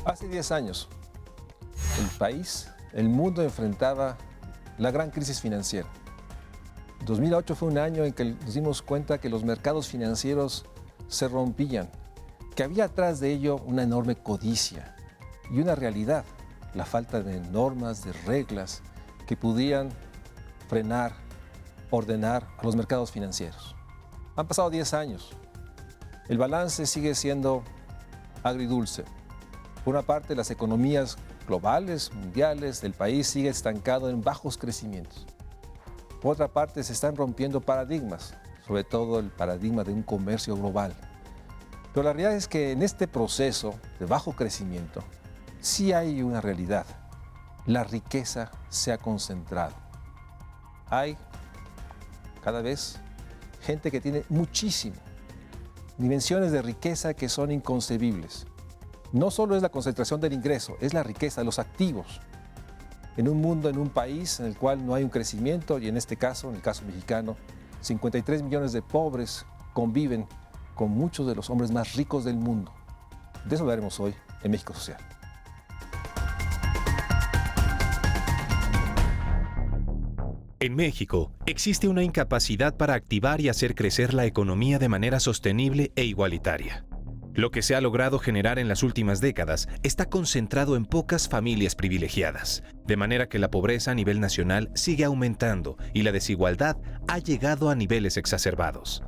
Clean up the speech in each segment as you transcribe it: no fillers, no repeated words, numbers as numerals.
Hace 10 años, el mundo enfrentaba la gran crisis financiera. 2008 fue un año en que nos dimos cuenta que los mercados financieros se rompían, que había atrás de ello una enorme codicia y una realidad, la falta de normas, de reglas que pudieran frenar, ordenar a los mercados financieros. Han pasado 10 años. El balance sigue siendo agridulce. Por una parte, las economías globales, mundiales, del país sigue estancado en bajos crecimientos. Por otra parte, se están rompiendo paradigmas, sobre todo el paradigma de un comercio global. Pero la realidad es que en este proceso de bajo crecimiento sí hay una realidad. La riqueza se ha concentrado. Hay cada vez gente que tiene muchísimo, dimensiones de riqueza que son inconcebibles. No solo es la concentración del ingreso, es la riqueza de los activos. En un mundo, en un país en el cual no hay un crecimiento, y en este caso, en el caso mexicano, 53 millones de pobres conviven con muchos de los hombres más ricos del mundo. De eso hablaremos hoy en México Social. En México, existe una incapacidad para activar y hacer crecer la economía de manera sostenible e igualitaria. Lo que se ha logrado generar en las últimas décadas está concentrado en pocas familias privilegiadas, de manera que la pobreza a nivel nacional sigue aumentando y la desigualdad ha llegado a niveles exacerbados.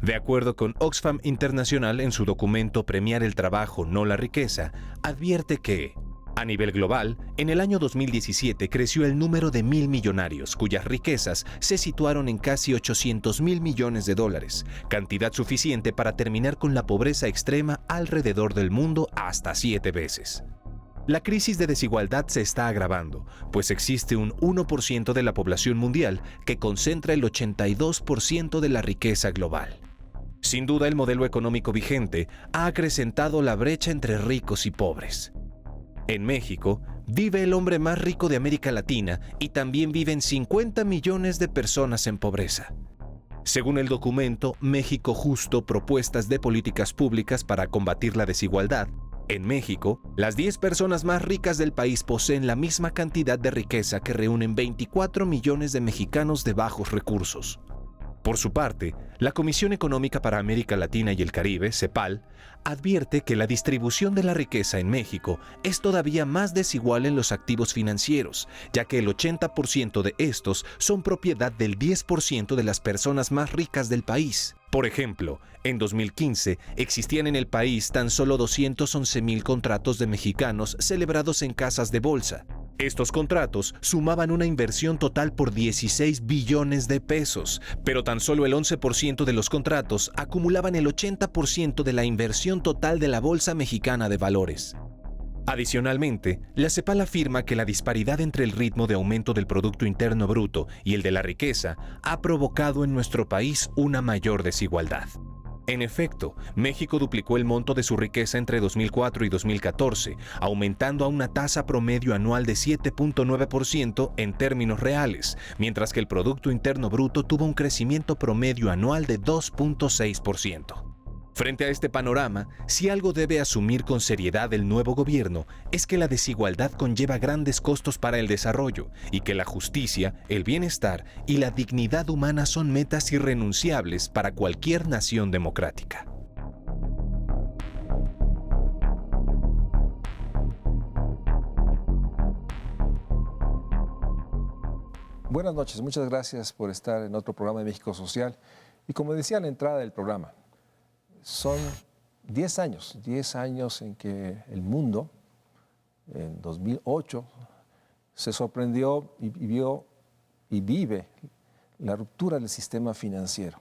De acuerdo con Oxfam Internacional, en su documento Premiar el trabajo, no la riqueza, advierte que, a nivel global, en el año 2017 creció el número de 1.000 millonarios, cuyas riquezas se situaron en casi 800.000 millones de dólares, cantidad suficiente para terminar con la pobreza extrema alrededor del mundo hasta 7 veces. La crisis de desigualdad se está agravando, pues existe un 1% de la población mundial que concentra el 82% de la riqueza global. Sin duda, el modelo económico vigente ha acrecentado la brecha entre ricos y pobres. En México, vive el hombre más rico de América Latina y también viven 50 millones de personas en pobreza. Según el documento México Justo, propuestas de políticas públicas para combatir la desigualdad, en México, las 10 personas más ricas del país poseen la misma cantidad de riqueza que reúnen 24 millones de mexicanos de bajos recursos. Por su parte, la Comisión Económica para América Latina y el Caribe, CEPAL, advierte que la distribución de la riqueza en México es todavía más desigual en los activos financieros, ya que el 80% de estos son propiedad del 10% de las personas más ricas del país. Por ejemplo, en 2015 existían en el país tan solo 211,000 contratos de mexicanos celebrados en casas de bolsa. Estos contratos sumaban una inversión total por 16 billones de pesos, pero tan solo el 11% de los contratos acumulaban el 80% de la inversión total de la Bolsa Mexicana de Valores. Adicionalmente, la CEPAL afirma que la disparidad entre el ritmo de aumento del Producto Interno Bruto y el de la riqueza ha provocado en nuestro país una mayor desigualdad. En efecto, México duplicó el monto de su riqueza entre 2004 y 2014, aumentando a una tasa promedio anual de 7.9% en términos reales, mientras que el Producto Interno Bruto tuvo un crecimiento promedio anual de 2.6%. Frente a este panorama, si algo debe asumir con seriedad el nuevo gobierno, es que la desigualdad conlleva grandes costos para el desarrollo y que la justicia, el bienestar y la dignidad humana son metas irrenunciables para cualquier nación democrática. Buenas noches, muchas gracias por estar en otro programa de México Social. Y como decía en la entrada del programa, son 10 años en que el mundo, en 2008, se sorprendió y vio y vive la ruptura del sistema financiero.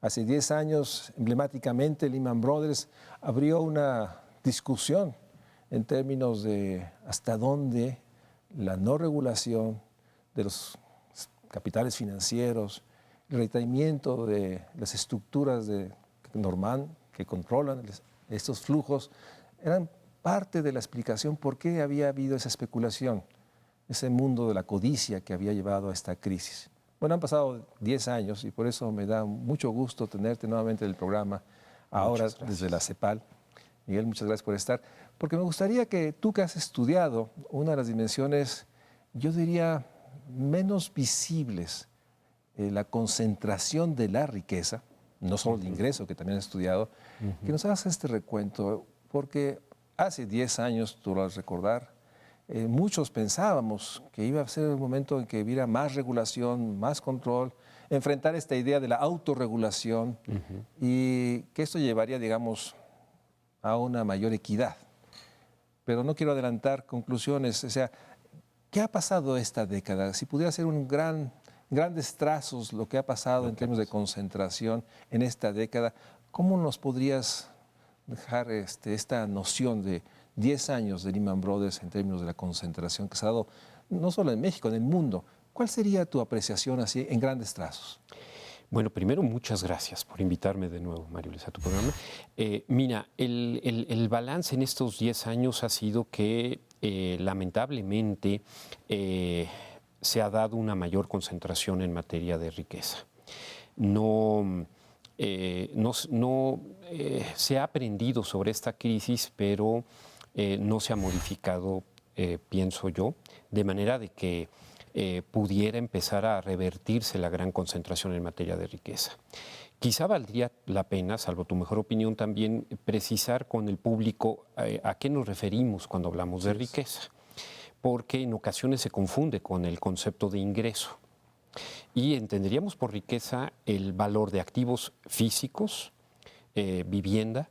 Hace 10 años, emblemáticamente, Lehman Brothers abrió una discusión en términos de hasta dónde la no regulación de los capitales financieros, el retraimiento de las estructuras normal que controlan estos flujos, eran parte de la explicación por qué había habido esa especulación, ese mundo de la codicia que había llevado a esta crisis. Bueno, han pasado 10 años y por eso me da mucho gusto tenerte nuevamente en el programa, ahora desde la CEPAL. Miguel, muchas gracias por estar. Porque me gustaría que tú que has estudiado una de las dimensiones, yo diría, menos visibles, la concentración de la riqueza, no solo el ingreso que también has estudiado, que nos hagas este recuento, porque hace 10 años, tú lo vas a recordar, muchos pensábamos que iba a ser el momento en que hubiera más regulación, más control, enfrentar esta idea de la autorregulación y que esto llevaría, digamos, a una mayor equidad. Pero no quiero adelantar conclusiones. O sea, ¿qué ha pasado esta década? Si pudiera hacer grandes trazos lo que ha pasado en términos de concentración en esta década, ¿cómo nos podrías dejar esta noción de 10 años de Lehman Brothers en términos de la concentración que se ha dado no solo en México, en el mundo? ¿Cuál sería tu apreciación así en grandes trazos? Bueno, primero, muchas gracias por invitarme de nuevo, Mario Luis, a tu programa. Mira, el balance en estos 10 años ha sido que lamentablemente se ha dado una mayor concentración en materia de riqueza. No se ha aprendido sobre esta crisis, pero no se ha modificado, pienso yo, de manera de que pudiera empezar a revertirse la gran concentración en materia de riqueza. Quizá valdría la pena, salvo tu mejor opinión, también precisar con el público a qué nos referimos cuando hablamos de riqueza, porque en ocasiones se confunde con el concepto de ingreso. Y entenderíamos por riqueza el valor de activos físicos, vivienda.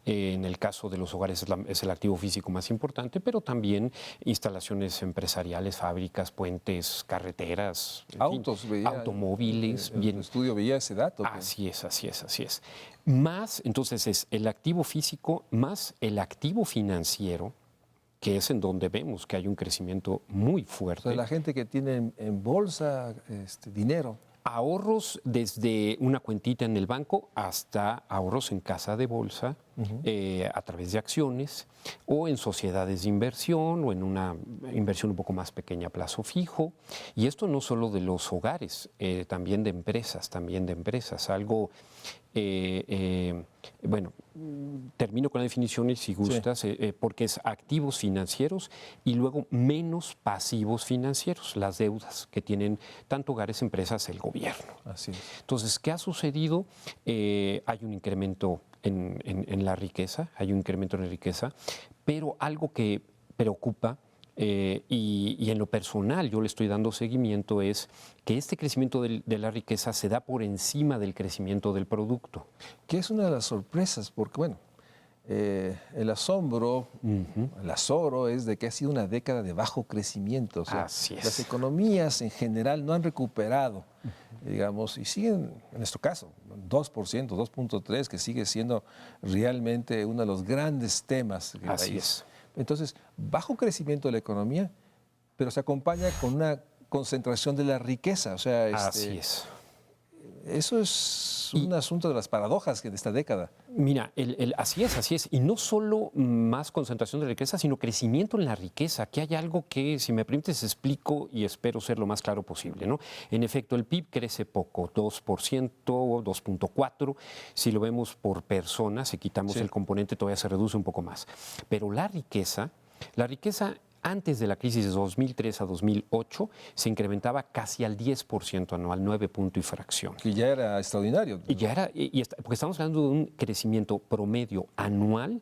En el caso de los hogares es el activo físico más importante, pero también instalaciones empresariales, fábricas, puentes, carreteras, autos, automóviles. En el estudio veía ese dato. Así es. Más, entonces, es el activo físico más el activo financiero, que es en donde vemos que hay un crecimiento muy fuerte. O sea, la gente que tiene en bolsa dinero. Ahorros desde una cuentita en el banco hasta ahorros en casa de bolsa, a través de acciones o en sociedades de inversión o en una inversión un poco más pequeña a plazo fijo. Y esto no solo de los hogares, también de empresas. Algo, bueno, termino con la definición si gustas, porque es activos financieros y luego menos pasivos financieros, las deudas que tienen tanto hogares, empresas, el gobierno. Así es. Entonces, ¿qué ha sucedido? Hay un incremento en la riqueza, pero algo que preocupa y en lo personal yo le estoy dando seguimiento es que este crecimiento de la riqueza se da por encima del crecimiento del producto. Que es una de las sorpresas, porque bueno, el asombro, el azoro es de que ha sido una década de bajo crecimiento. O sea, así es. Las economías en general no han recuperado, digamos, y siguen, en nuestro caso, 2%, 2.3%, que sigue siendo realmente uno de los grandes temas del Así país. es. Entonces, bajo crecimiento de la economía, pero se acompaña con una concentración de la riqueza. O sea, así es. Eso es un asunto de las paradojas de esta década. Mira, así es. Y no solo más concentración de riqueza, sino crecimiento en la riqueza. Aquí hay algo que, si me permites, explico y espero ser lo más claro posible, ¿no? En efecto, el PIB crece poco, 2%, 2.4%. Si lo vemos por persona, si quitamos el componente, todavía se reduce un poco más. Pero la riqueza antes de la crisis de 2003 a 2008 se incrementaba casi al 10% anual, 9 punto y fracción. Que ya era extraordinario. Porque estamos hablando de un crecimiento promedio anual,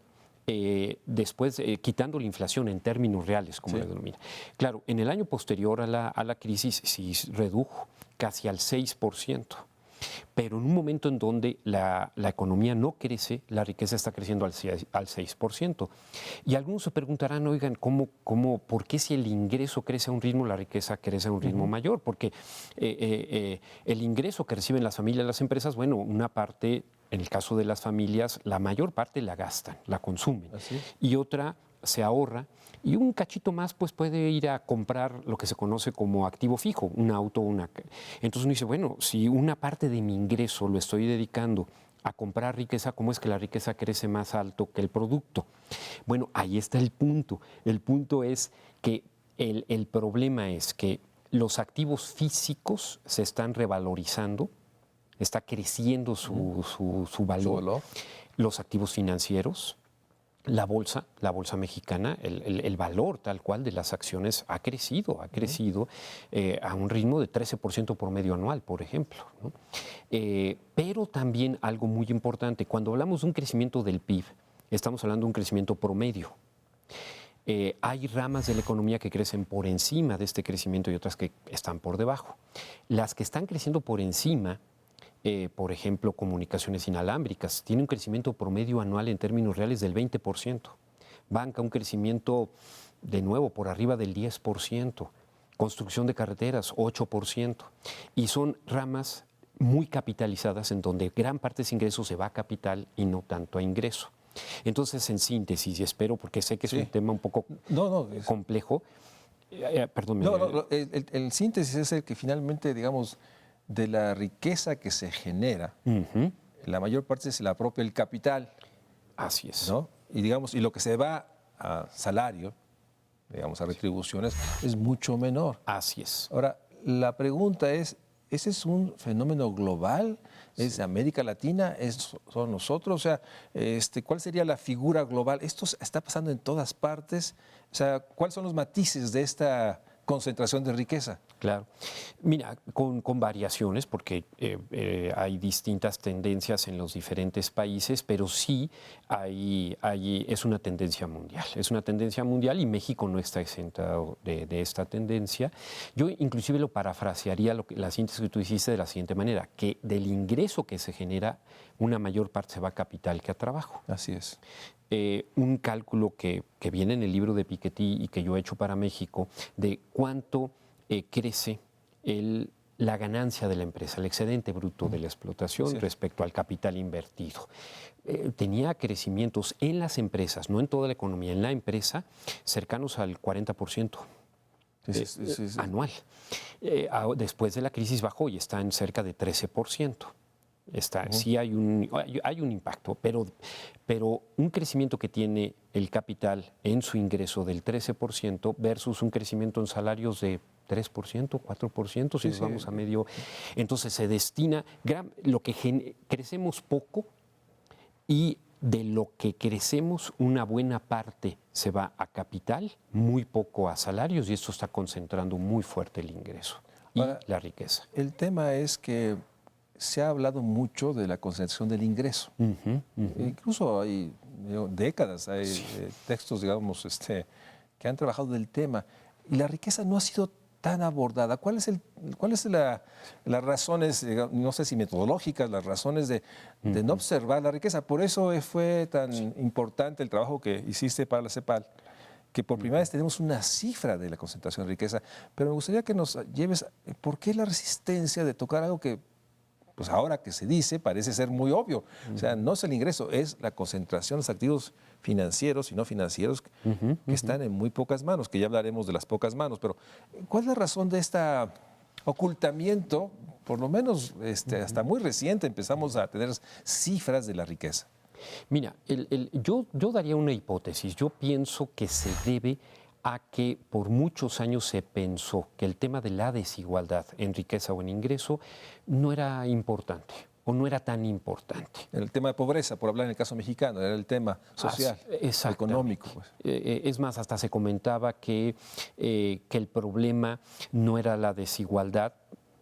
después quitando la inflación en términos reales, como la denomina. Claro, en el año posterior a la crisis sí redujo casi al 6%. Pero en un momento en donde la economía no crece, la riqueza está creciendo al 6%. Y algunos se preguntarán, oigan, ¿por qué si el ingreso crece a un ritmo, la riqueza crece a un ritmo mayor? Porque el ingreso que reciben las familias y las empresas, bueno, una parte, en el caso de las familias, la mayor parte la gastan, la consumen. Y otra se ahorra. Y un cachito más pues puede ir a comprar lo que se conoce como activo fijo, un auto, Entonces uno dice, bueno, si una parte de mi ingreso lo estoy dedicando a comprar riqueza, ¿cómo es que la riqueza crece más alto que el producto? Bueno, ahí está el punto. El punto es que el problema es que los activos físicos se están revalorizando, está creciendo su valor. Los activos financieros la bolsa mexicana, el valor tal cual de las acciones ha crecido a un ritmo de 13% promedio anual, por ejemplo, ¿no? Pero también algo muy importante, cuando hablamos de un crecimiento del PIB, estamos hablando de un crecimiento promedio. Hay ramas de la economía que crecen por encima de este crecimiento y otras que están por debajo. Las que están creciendo por encima, por ejemplo, comunicaciones inalámbricas, tiene un crecimiento promedio anual en términos reales del 20%. Banca, un crecimiento de nuevo por arriba del 10%. Construcción de carreteras, 8%. Y son ramas muy capitalizadas en donde gran parte de ese ingreso se va a capital y no tanto a ingreso. Entonces, en síntesis, y espero, porque sé que es un tema un poco complejo. Perdón. El síntesis es el que finalmente, digamos, de la riqueza que se genera, la mayor parte se la apropia el capital. Así es. ¿No? Y, digamos, y lo que se va a salario, digamos, a retribuciones, es mucho menor. Así es. Ahora, la pregunta es, ¿ese es un fenómeno global? ¿Es de América Latina? ¿Son nosotros? O sea, ¿cuál sería la figura global? ¿Esto está pasando en todas partes? O sea, ¿cuáles son los matices de esta concentración de riqueza? Claro. Mira, con variaciones, porque hay distintas tendencias en los diferentes países, pero sí es una tendencia mundial. Es una tendencia mundial y México no está exento de esta tendencia. Yo inclusive lo parafrasearía, la síntesis que tú hiciste, de la siguiente manera, que del ingreso que se genera, una mayor parte se va a capital que a trabajo. Así es. Un cálculo que viene en el libro de Piketty y que yo he hecho para México, de cuánto crece la ganancia de la empresa, el excedente bruto de la explotación respecto al capital invertido. Tenía crecimientos en las empresas, no en toda la economía, en la empresa, cercanos al 40%. Anual. Después de la crisis bajó y está en cerca de 13%. Sí hay un impacto, pero un crecimiento que tiene el capital en su ingreso del 13% versus un crecimiento en salarios de 3%, 4%, si nos vamos a medio. Entonces se destina, lo que crecemos poco, y de lo que crecemos una buena parte se va a capital, muy poco a salarios, y esto está concentrando muy fuerte el ingreso y la riqueza. El tema es que se ha hablado mucho de la concentración del ingreso. Incluso hay décadas, hay textos, digamos, que han trabajado del tema. Y la riqueza no ha sido tan abordada. ¿Cuáles las razones, no sé si metodológicas, las razones de no observar la riqueza? Por eso fue tan importante el trabajo que hiciste para la CEPAL, que por primera vez tenemos una cifra de la concentración de riqueza. Pero me gustaría que nos lleves, ¿por qué la resistencia de tocar algo que, pues ahora que se dice, parece ser muy obvio? O sea, no es el ingreso, es la concentración de los activos financieros y no financieros que están en muy pocas manos, que ya hablaremos de las pocas manos. Pero, ¿cuál es la razón de este ocultamiento? Por lo menos hasta muy reciente empezamos a tener cifras de la riqueza. Mira, yo daría una hipótesis. Yo pienso que se debe a que por muchos años se pensó que el tema de la desigualdad en riqueza o en ingreso no era importante o no era tan importante. El tema de pobreza, por hablar en el caso mexicano, era el tema social, económico. Pues. Es más, hasta se comentaba que el problema no era la desigualdad,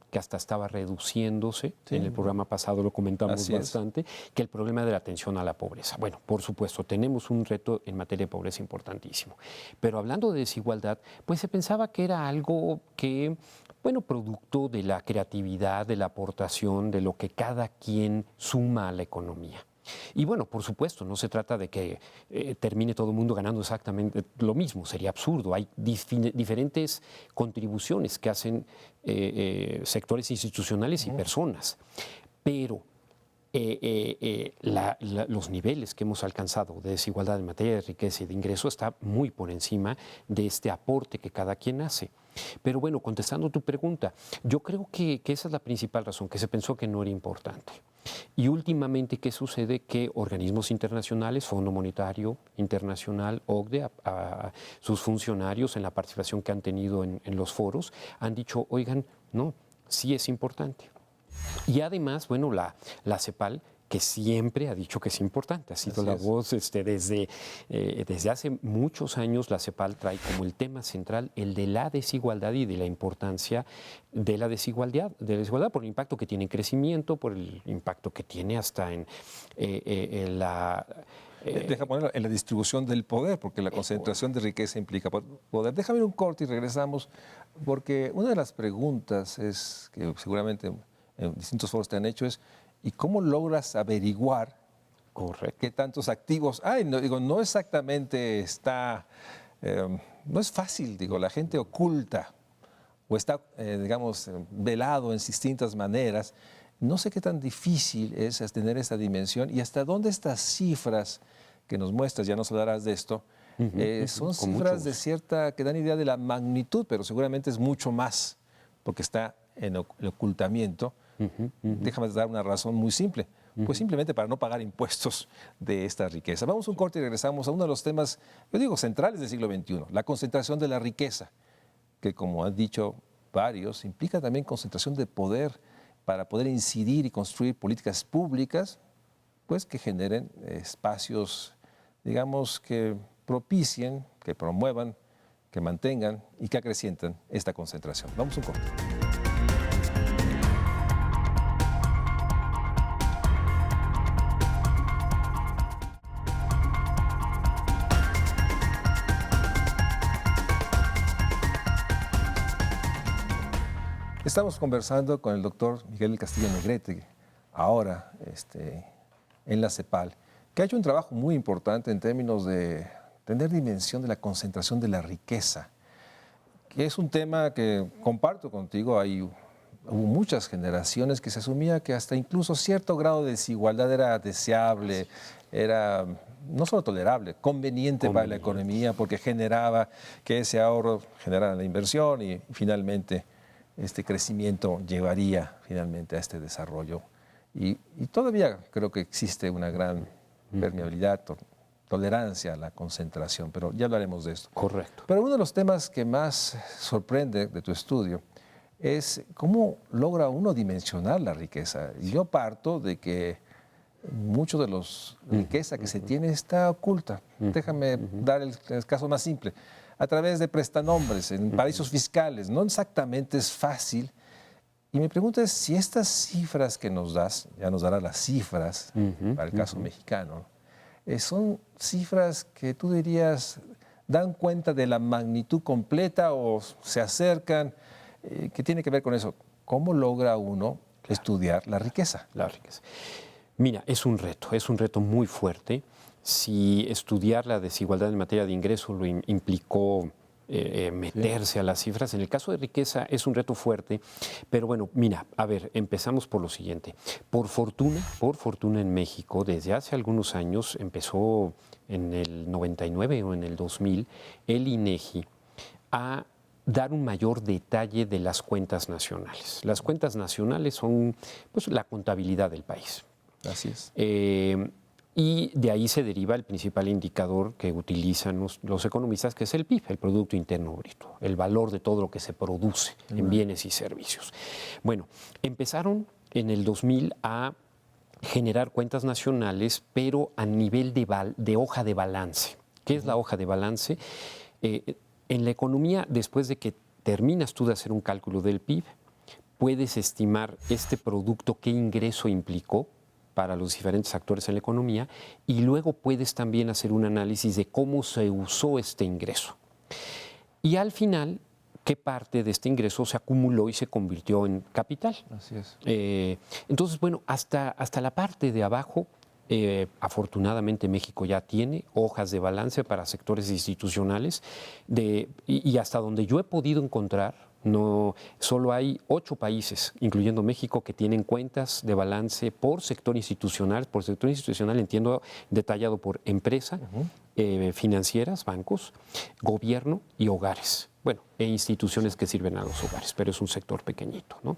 que hasta estaba reduciéndose, en el programa pasado lo comentamos bastante, que el problema de la atención a la pobreza. Bueno, por supuesto, tenemos un reto en materia de pobreza importantísimo, pero hablando de desigualdad, pues se pensaba que era algo que, bueno, producto de la creatividad, de la aportación, de lo que cada quien suma a la economía. Y bueno, por supuesto, no se trata de que termine todo el mundo ganando exactamente lo mismo, sería absurdo. Hay diferentes contribuciones que hacen sectores institucionales y personas, pero los niveles que hemos alcanzado de desigualdad en materia de riqueza y de ingreso está muy por encima de este aporte que cada quien hace. Pero bueno, contestando tu pregunta, yo creo que esa es la principal razón, que se pensó que no era importante. Y últimamente, ¿qué sucede? Que organismos internacionales, Fondo Monetario Internacional, OCDE, a sus funcionarios en la participación que han tenido en los foros, han dicho, oigan, no, sí es importante. Y además, bueno, la CEPAL que siempre ha dicho que es importante. Ha sido la voz desde hace muchos años. La CEPAL trae como el tema central el de la desigualdad y de la importancia de la desigualdad por el impacto que tiene en crecimiento, por el impacto que tiene hasta en la... Deja ponerlo en la distribución del poder, porque la concentración de riqueza implica poder. Déjame ir un corte y regresamos, porque una de las preguntas es que seguramente en distintos foros te han hecho es: ¿y cómo logras averiguar qué tantos activos hay? No, digo, no exactamente está, no es fácil, digo, la gente oculta o está, digamos, velado en distintas maneras. No sé qué tan difícil es tener esta dimensión y hasta dónde estas cifras que nos muestras, ya nos hablarás de esto, son cifras de cierta, que dan idea de la magnitud, pero seguramente es mucho más, porque está en el ocultamiento. Déjame dar una razón muy simple. Pues simplemente para no pagar impuestos de esta riqueza. Vamos a un corte y regresamos a uno de los temas, yo digo, centrales del siglo XXI, la concentración de la riqueza, que como han dicho varios, implica también concentración de poder para poder incidir y construir políticas públicas, pues que generen espacios, digamos, que propicien, que promuevan, que mantengan y que acrecienten esta concentración. Vamos a un corte. Estamos conversando con el doctor Miguel Castillo Negrete, ahora en la CEPAL, que ha hecho un trabajo muy importante en términos de tener dimensión de la concentración de la riqueza, que es un tema que comparto contigo. Hubo muchas generaciones que se asumía que hasta incluso cierto grado de desigualdad era deseable, era no solo tolerable, conveniente para la economía, porque generaba que ese ahorro generara la inversión y finalmente este crecimiento llevaría finalmente a este desarrollo. Y todavía creo que existe una gran permeabilidad, tolerancia a la concentración, pero ya hablaremos de esto. Correcto. Pero uno de los temas que más sorprende de tu estudio es cómo logra uno dimensionar la riqueza. Y yo parto de que mucho de la riqueza que se tiene está oculta. Déjame dar el caso más simple. A través de prestanombres, en paraísos fiscales. No exactamente es fácil. Y mi pregunta es si estas cifras que nos das, ya nos darás las cifras para el caso mexicano, son cifras que tú dirías dan cuenta de la magnitud completa o se acercan. ¿Qué tiene que ver con eso? ¿Cómo logra uno estudiar la riqueza? La riqueza. Mira, es un reto muy fuerte. Si estudiar la desigualdad en materia de ingreso lo implicó meterse a las cifras, en el caso de riqueza es un reto fuerte, pero bueno, mira, a ver, empezamos por lo siguiente. Por fortuna en México, desde hace algunos años, empezó en el 99 o en el 2000, el INEGI a dar un mayor detalle de las cuentas nacionales. Las cuentas nacionales son pues, la contabilidad del país. Así es. Y de ahí se deriva el principal indicador que utilizan los economistas, que es el PIB, el Producto Interno Bruto, el valor de todo lo que se produce en bienes y servicios. Bueno, empezaron en el 2000 a generar cuentas nacionales, pero a nivel de hoja de balance. ¿Qué es la hoja de balance? En la economía, después de que terminas tú de hacer un cálculo del PIB, puedes estimar este producto, qué ingreso implicó para los diferentes actores en la economía, y luego puedes también hacer un análisis de cómo se usó este ingreso. Y al final, qué parte de este ingreso se acumuló y se convirtió en capital. Así es. Entonces, bueno, hasta la parte de abajo, afortunadamente México ya tiene hojas de balance para sectores institucionales y hasta donde yo he podido encontrar, no, solo hay 8 países, incluyendo México, que tienen cuentas de balance por sector institucional. Por sector institucional entiendo detallado por empresa, financieras, bancos, gobierno y hogares. Bueno, e instituciones que sirven a los hogares, pero es un sector pequeñito, ¿no?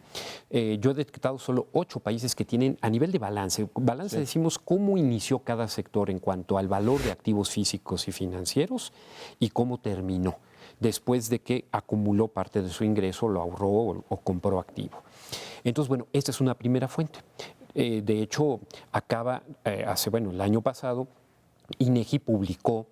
Yo he detectado solo 8 países que tienen, a nivel de balance, decimos cómo inició cada sector en cuanto al valor de activos físicos y financieros y cómo terminó, después de que acumuló parte de su ingreso, lo ahorró o compró activo. Entonces, bueno, esta es una primera fuente. De hecho, el año pasado, INEGI publicó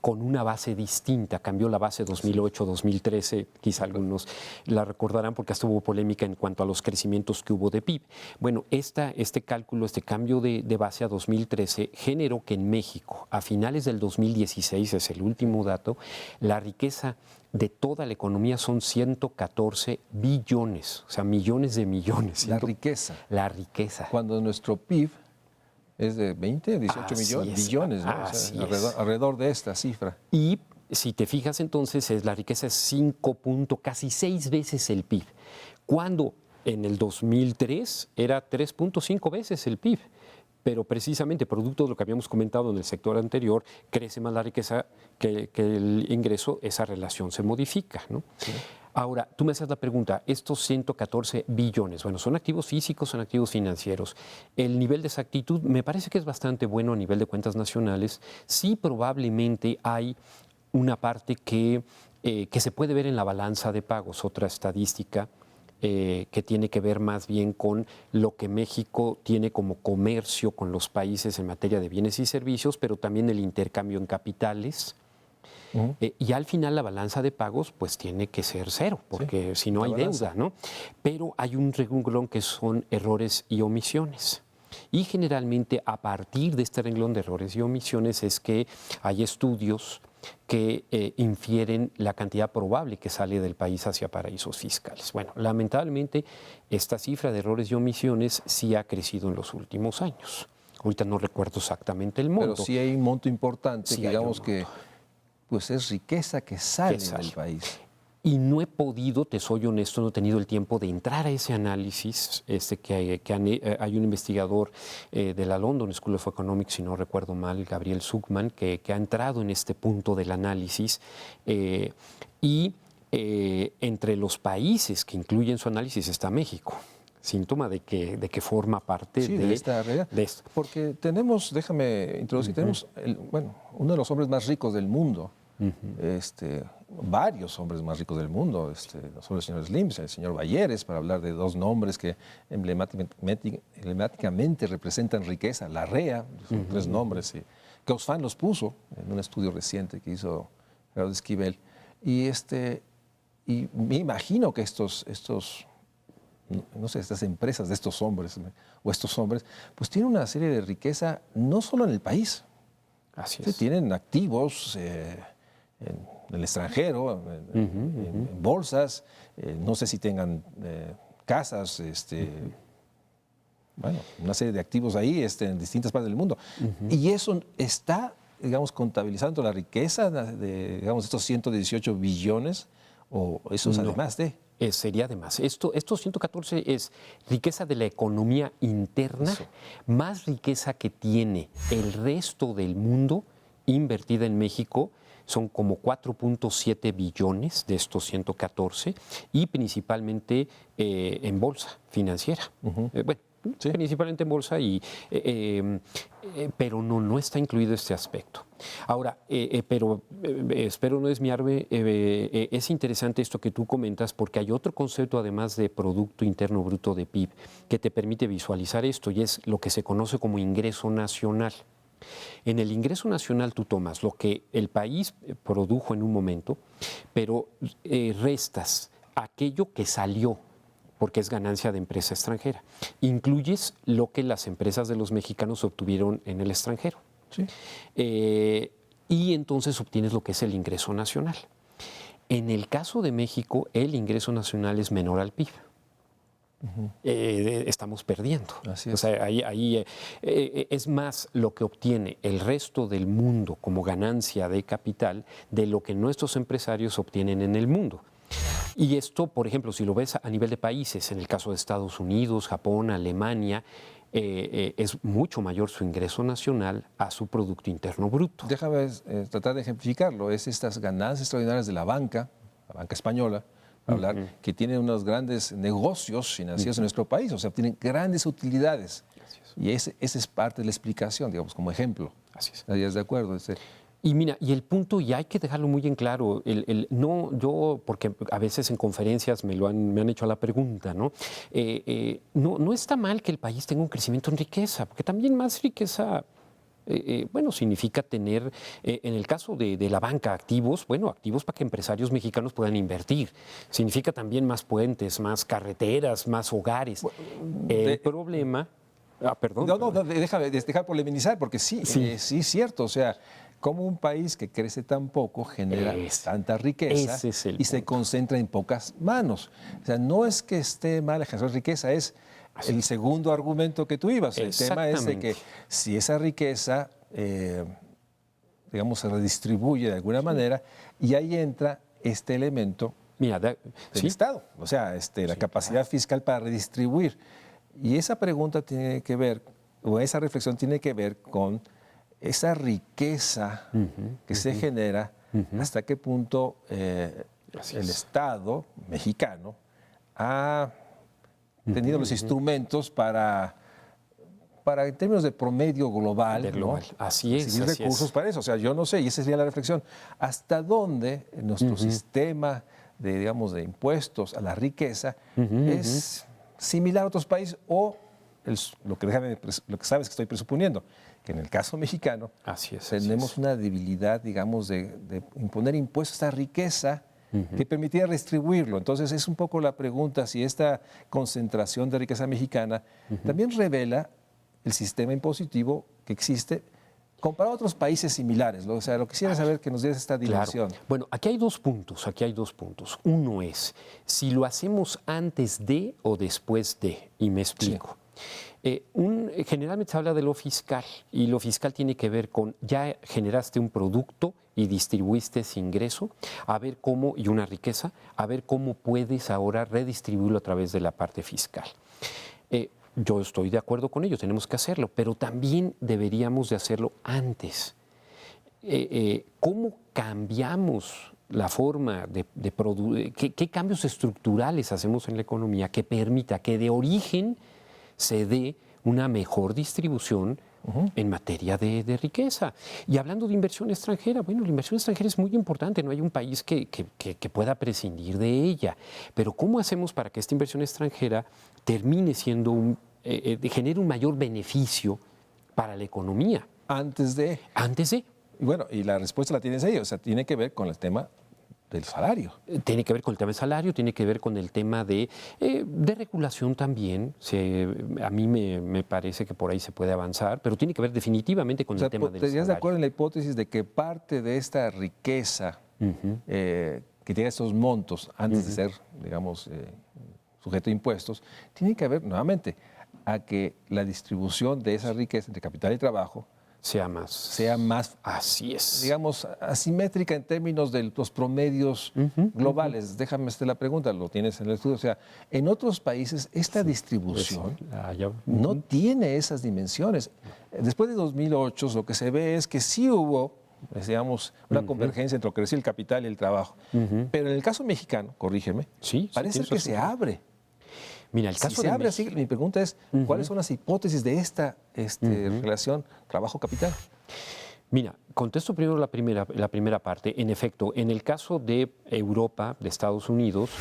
con una base distinta, cambió la base 2008-2013, quizá algunos la recordarán porque hasta hubo polémica en cuanto a los crecimientos que hubo de PIB. Bueno, este cálculo, este cambio de base a 2013 generó que en México, a finales del 2016, es el último dato, la riqueza de toda la economía son 114 billones, o sea, millones de millones. La riqueza. La riqueza. Cuando nuestro PIB es de 20, 18 billones, ¿no? O sea, alrededor de esta cifra. Y si te fijas entonces, la riqueza es casi 6 veces el PIB, cuando en el 2003 era 3.5 veces el PIB. Pero precisamente, producto de lo que habíamos comentado en el sector anterior, crece más la riqueza que el ingreso, esa relación se modifica, ¿no? Sí. Ahora, tú me haces la pregunta, estos 114 billones, bueno, ¿son activos físicos, son activos financieros? El nivel de exactitud me parece que es bastante bueno a nivel de cuentas nacionales. Sí, probablemente hay una parte que se puede ver en la balanza de pagos, otra estadística que tiene que ver más bien con lo que México tiene como comercio con los países en materia de bienes y servicios, pero también el intercambio en capitales. Y al final la balanza de pagos pues tiene que ser cero, porque si no hay deuda, ¿no? Pero hay un renglón que son errores y omisiones. Y generalmente a partir de este renglón de errores y omisiones es que hay estudios que infieren la cantidad probable que sale del país hacia paraísos fiscales. Bueno, lamentablemente esta cifra de errores y omisiones sí ha crecido en los últimos años. Ahorita no recuerdo exactamente el monto. Pero sí hay un monto importante, sí, digamos que pues es riqueza que sale del país. Y no he podido, te soy honesto, no he tenido el tiempo de entrar a ese análisis, hay un investigador de la London School of Economics, si no recuerdo mal, Gabriel Zuckman, que ha entrado en este punto del análisis entre los países que incluyen su análisis está México. Síntoma de que forma parte de esta realidad. Porque tenemos, déjame introducir, tenemos uno de los hombres más ricos del mundo, varios hombres más ricos del mundo, no solo el señor Slim, el señor Bayeres, para hablar de dos nombres que emblemáticamente representan riqueza, la REA, son tres nombres, que Oxfam los puso en un estudio reciente que hizo Gerardo Esquivel. Y me imagino que estas empresas de estos hombres o estos hombres, pues tienen una serie de riqueza no solo en el país. Así es. Tienen activos en el extranjero, en bolsas, no sé si tengan casas, una serie de activos ahí en distintas partes del mundo. Y eso está, digamos, contabilizando la riqueza de digamos, estos 118 billones, o eso es además de... Sería además. Estos 114 es riqueza de la economía interna, más riqueza que tiene el resto del mundo invertida en México. Son como 4.7 billones de estos 114 y principalmente en bolsa financiera. Principalmente en bolsa, pero no está incluido este aspecto. Ahora, pero espero no desviarme, es interesante esto que tú comentas porque hay otro concepto además de Producto Interno Bruto de PIB que te permite visualizar esto y es lo que se conoce como ingreso nacional. En el ingreso nacional tú tomas lo que el país produjo en un momento, pero restas aquello que salió porque es ganancia de empresa extranjera. Incluyes lo que las empresas de los mexicanos obtuvieron en el extranjero. Sí. Y entonces obtienes lo que es el ingreso nacional. En el caso de México, el ingreso nacional es menor al PIB. Estamos perdiendo. Así es. O sea, ahí es más lo que obtiene el resto del mundo como ganancia de capital de lo que nuestros empresarios obtienen en el mundo. Y esto, por ejemplo, si lo ves a nivel de países, en el caso de Estados Unidos, Japón, Alemania, es mucho mayor su ingreso nacional a su Producto Interno Bruto. Déjame tratar de ejemplificarlo. Es estas ganancias extraordinarias de la banca española, para hablar, que tienen unos grandes negocios financieros en nuestro país, o sea, tienen grandes utilidades. Y esa es parte de la explicación, digamos, como ejemplo. Así es. ¿Estarías de acuerdo? Y mira, y el punto, y hay que dejarlo muy en claro, no, yo, porque a veces en conferencias me han hecho la pregunta, ¿no? No está mal que el país tenga un crecimiento en riqueza, porque también más riqueza, bueno, significa tener, en el caso de la banca, activos, bueno, activos para que empresarios mexicanos puedan invertir. Significa también más puentes, más carreteras, más hogares. El problema... perdón. No, déjame dejar polemizar, porque sí, sí es cierto. O sea, como un país que crece tan poco genera tanta riqueza y se concentra en pocas manos. O sea, no es que esté mal la generación de riqueza, es el segundo argumento que tú ibas. El tema es de que si esa riqueza, digamos, se redistribuye de alguna manera, y ahí entra este elemento del Estado, o sea, la capacidad fiscal para redistribuir. Y esa pregunta tiene que ver, o esa reflexión tiene que ver con esa riqueza que se genera, hasta qué punto el Estado mexicano ha tenido los instrumentos para en términos de promedio global, ¿no? Recibir recursos para eso. O sea, yo no sé, y esa sería la reflexión, hasta dónde nuestro sistema de, digamos, de impuestos a la riqueza es similar a otros países, o lo que sabes que estoy presuponiendo, que en el caso mexicano tenemos una debilidad, digamos, de imponer impuestos a esa riqueza que permitiera redistribuirlo. Entonces es un poco la pregunta si esta concentración de riqueza mexicana también revela el sistema impositivo que existe comparado a otros países similares. O sea, lo quisiera saber, que nos dieras esta dimensión. Claro. Bueno, aquí hay dos puntos. Uno es si lo hacemos antes de o después de, y me explico. Generalmente se habla de lo fiscal, y lo fiscal tiene que ver con ya generaste un producto y distribuiste ese ingreso, a ver cómo, y una riqueza, a ver cómo puedes ahora redistribuirlo a través de la parte fiscal. Yo estoy de acuerdo con ello, tenemos que hacerlo, pero también deberíamos de hacerlo antes. ¿Cómo cambiamos la forma de producir? ¿Qué cambios estructurales hacemos en la economía que permita que de origen se dé una mejor distribución en materia de riqueza? Y hablando de inversión extranjera, bueno, la inversión extranjera es muy importante, no hay un país que pueda prescindir de ella, pero ¿cómo hacemos para que esta inversión extranjera termine siendo genere un mayor beneficio para la economía? Antes de. Y bueno, y la respuesta la tienes ahí, o sea, tiene que ver con el tema del salario. Tiene que ver con el tema del salario, tiene que ver con el tema de regulación también. A mí me parece que por ahí se puede avanzar, pero tiene que ver definitivamente con el tema del salario. ¿Estarías de acuerdo en la hipótesis de que parte de esta riqueza que tiene estos montos antes de ser, digamos, sujeto a impuestos, tiene que ver nuevamente a que la distribución de esa riqueza entre capital y trabajo sea más, así es, digamos, asimétrica en términos de los promedios globales? Déjame hacer la pregunta, lo tienes en el estudio. O sea, en otros países esta distribución no tiene esas dimensiones. Después de 2008 lo que se ve es que sí hubo, digamos, una convergencia entre lo que decía el capital y el trabajo. Pero en el caso mexicano, corrígeme, parece que se abre. Mira, el caso si se abre así, mi pregunta es, ¿cuáles son las hipótesis de esta relación trabajo-capital? Mira, contesto primero la primera parte. En efecto, en el caso de Europa, de Estados Unidos,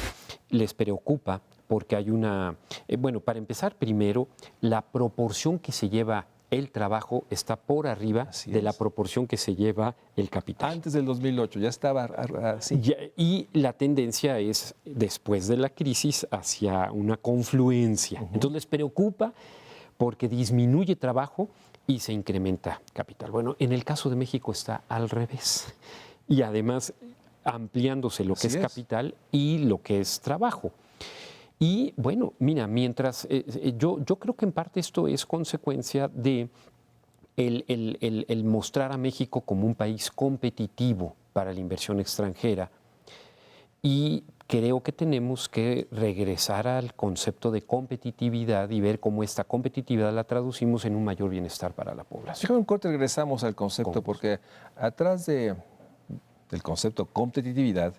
les preocupa porque hay una... bueno, para empezar, primero, la proporción que se lleva el trabajo está por arriba de la proporción que se lleva el capital. Antes del 2008 ya estaba así. Y la tendencia es, después de la crisis, hacia una confluencia. Entonces les preocupa porque disminuye trabajo y se incrementa capital. Bueno, en el caso de México está al revés. Y además ampliándose lo que es capital y lo que es trabajo. Y bueno, mira, mientras yo creo que en parte esto es consecuencia de el mostrar a México como un país competitivo para la inversión extranjera. Y creo que tenemos que regresar al concepto de competitividad y ver cómo esta competitividad la traducimos en un mayor bienestar para la población. Fíjate, un corte, regresamos al concepto, porque atrás del concepto competitividad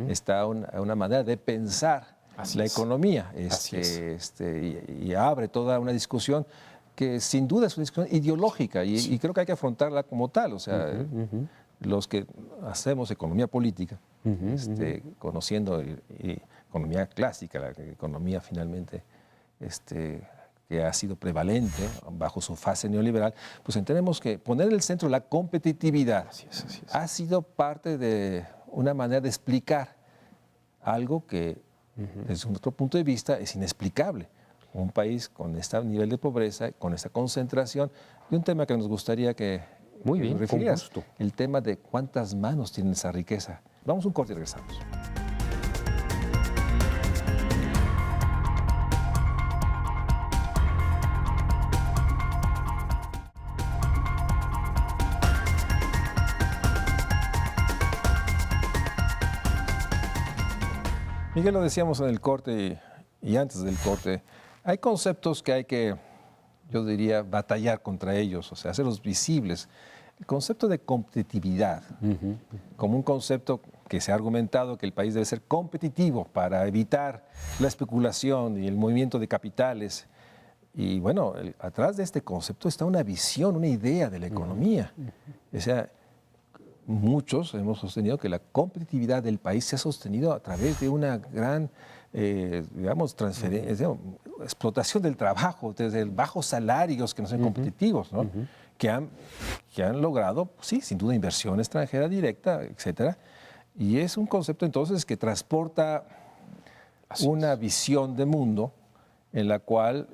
está una manera de pensar la economía, y abre toda una discusión que sin duda es una discusión ideológica y creo que hay que afrontarla como tal. O sea, los que hacemos economía política, conociendo economía clásica, la economía finalmente que ha sido prevalente bajo su fase neoliberal, pues entendemos que poner en el centro la competitividad Así es. ha sido parte de una manera de explicar algo que desde otro punto de vista es inexplicable. Un país con este nivel de pobreza, con esta concentración, y un tema que nos gustaría que Muy bien, nos con refirieras, gusto. el tema de cuántas manos tiene esa riqueza. Vamos a un corte y regresamos. Miguel, lo decíamos en el corte y antes del corte, hay conceptos que hay que, yo diría, batallar contra ellos, o sea, hacerlos visibles. El concepto de competitividad, como un concepto que se ha argumentado que el país debe ser competitivo para evitar la especulación y el movimiento de capitales. Y bueno, atrás de este concepto está una visión, una idea de la economía. O sea, muchos hemos sostenido que la competitividad del país se ha sostenido a través de una gran, digamos, explotación del trabajo, desde bajos salarios que no son competitivos, ¿no? Que han logrado, sí, sin duda, inversión extranjera directa, etcétera. Y es un concepto entonces que transporta una visión de mundo en la cual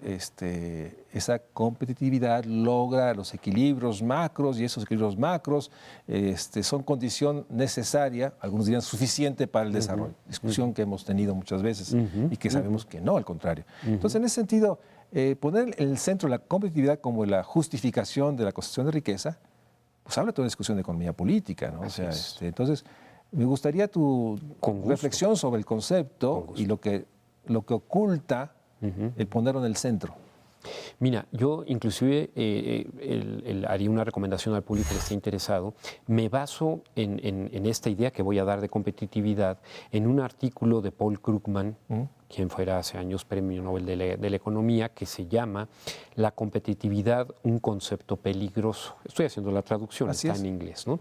esa competitividad logra los equilibrios macros, y esos equilibrios macros son condición necesaria, algunos dirían suficiente para el desarrollo. Discusión que hemos tenido muchas veces y que sabemos que no, al contrario. Entonces, en ese sentido, poner en el centro la competitividad como la justificación de la construcción de riqueza, pues habla toda la discusión de economía política, ¿no? O sea, entonces, me gustaría tu reflexión sobre el concepto y lo que oculta el ponerlo en el centro. Mira, yo inclusive haría una recomendación al público que esté interesado. Me baso en esta idea que voy a dar de competitividad en un artículo de Paul Krugman, quien fuera hace años premio Nobel de la Economía, que se llama La competitividad, un concepto peligroso. Estoy haciendo la traducción, Así está es. en inglés, ¿no?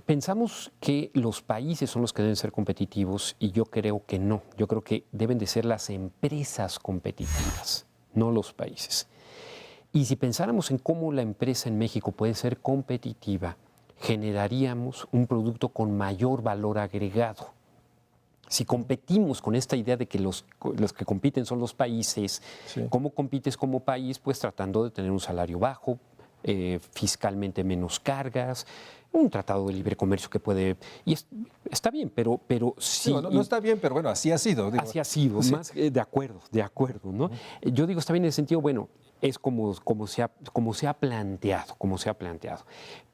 Pensamos que los países son los que deben ser competitivos y yo creo que no. Yo creo que deben de ser las empresas competitivas, no los países. Y si pensáramos en cómo la empresa en México puede ser competitiva, generaríamos un producto con mayor valor agregado. Si competimos con esta idea de que los que compiten son los países, Sí. ¿cómo compites como país? Pues tratando de tener un salario bajo, fiscalmente menos cargas, un tratado de libre comercio que puede... Y está bien, pero sí... Digo, no está bien, pero bueno, así ha sido. Digo. Así ha sido, Sí. más de acuerdo, ¿no? Yo digo, está bien en el sentido, bueno, es como se ha planteado,